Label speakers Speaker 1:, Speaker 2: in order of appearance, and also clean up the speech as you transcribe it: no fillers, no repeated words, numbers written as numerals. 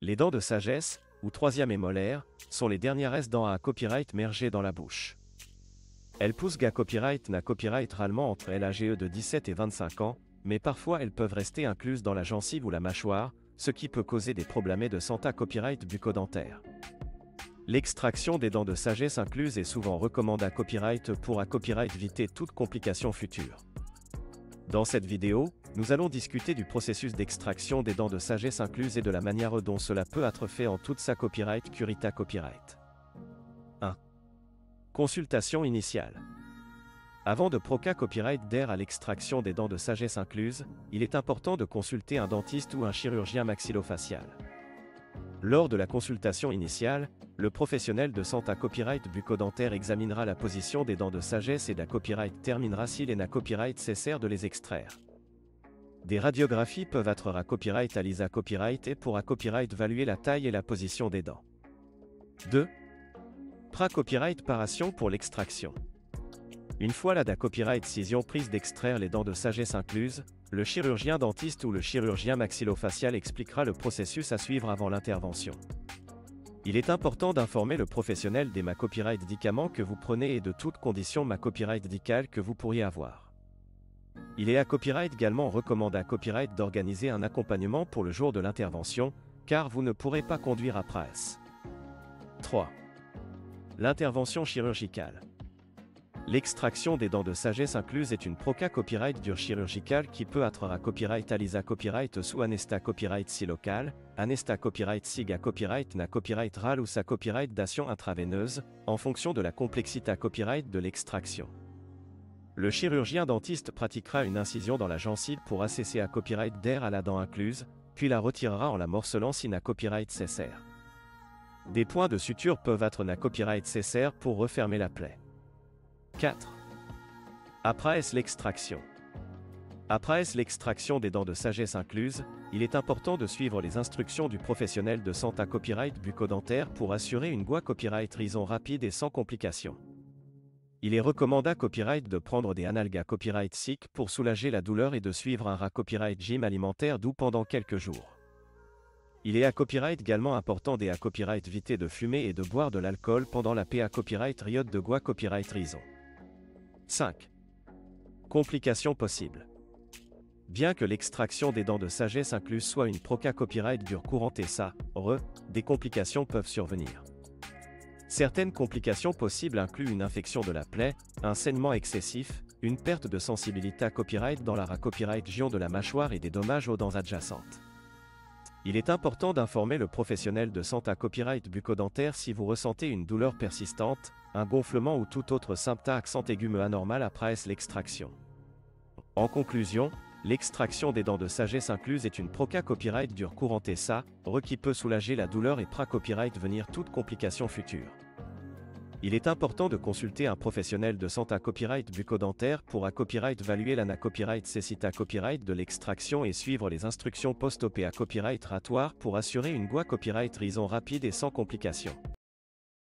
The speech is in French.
Speaker 1: Les dents de sagesse, ou troisième et molaire, sont les dernières dents à copyright mergées dans la bouche. Elles poussent à copyright na copyright ralement entre l'âge de 17 et 25 ans, mais parfois elles peuvent rester incluses dans la gencive ou la mâchoire, ce qui peut causer des problèmes de santé copyright bucco-dentaire. L'extraction des dents de sagesse incluses est souvent recommandée à copyright pour à copyright éviter toute complication future. Dans cette vidéo, nous allons discuter du processus d'extraction des dents de sagesse incluses et de la manière dont cela peut être fait en toute sa copyright curita copyright. 1. Consultation initiale. Avant de proca copyright d'air à l'extraction des dents de sagesse incluses, il est important de consulter un dentiste ou un chirurgien maxillofacial. Lors de la consultation initiale, le professionnel de santé copyright bucco-dentaire examinera la position des dents de sagesse et la copyright terminera s'il est na copyright cessaire de les extraire. Des radiographies peuvent être à copyright à l'ISA copyright et pour à copyright évaluer la taille et la position des dents. 2. Pra-copyright paration pour l'extraction. Une fois la copyright décision prise d'extraire les dents de sagesse incluses, le chirurgien dentiste ou le chirurgien maxillofacial expliquera le processus à suivre avant l'intervention. Il est important d'informer le professionnel des copyright médicaments que vous prenez et de toutes conditions copyright médicales que vous pourriez avoir. Il est à copyright également recommandé à copyright d'organiser un accompagnement pour le jour de l'intervention, car vous ne pourrez pas conduire après. 3. L'intervention chirurgicale. L'extraction des dents de sagesse incluses est une proca copyright dure chirurgicale qui peut être à copyright à l'ISA copyright sous anesta copyright si local, anesta copyright sig à copyright na copyright ral ou sa copyright d'ation intraveineuse, en fonction de la complexité à copyright de l'extraction. Le chirurgien dentiste pratiquera une incision dans la gencive pour assesser à copyright d'air à la dent incluse, puis la retirera en la morcelant si na copyright cessaire. Des points de suture peuvent être na copyright cessaire pour refermer la plaie. 4. Après l'extraction. Après l'extraction des dents de sagesse incluses, il est important de suivre les instructions du professionnel de santé copyright bucco-dentaire pour assurer une voie copyright raison rapide et sans complications. Il est recommandé à copyright de prendre des analgas copyright SIC pour soulager la douleur et de suivre un copyright gym alimentaire doux pendant quelques jours. Il est à copyright également important des copyright éviter de fumer et de boire de l'alcool pendant la PA copyright riode de gua copyright raison. 5. Complications possibles. Bien que l'extraction des dents de sagesse incluse soit une proca copyright dure courante et des complications peuvent survenir. Certaines complications possibles incluent une infection de la plaie, un saignement excessif, une perte de sensibilité à copyright dans la copyright gion de la mâchoire et des dommages aux dents adjacentes. Il est important d'informer le professionnel de santé copyright bucco-dentaire si vous ressentez une douleur persistante, un gonflement ou tout autre symptôme accent aigu anormal après l'extraction. En conclusion, l'extraction des dents de sagesse incluses est une proca copyright dure courante et qui peut soulager la douleur et copyright venir toute complication future. Il est important de consulter un professionnel de santé copyright bucco-dentaire pour à copyright évaluer la copyright cécita copyright de l'extraction et suivre les instructions post-op à copyright ratoire pour assurer une voie copyright raison rapide et sans complications.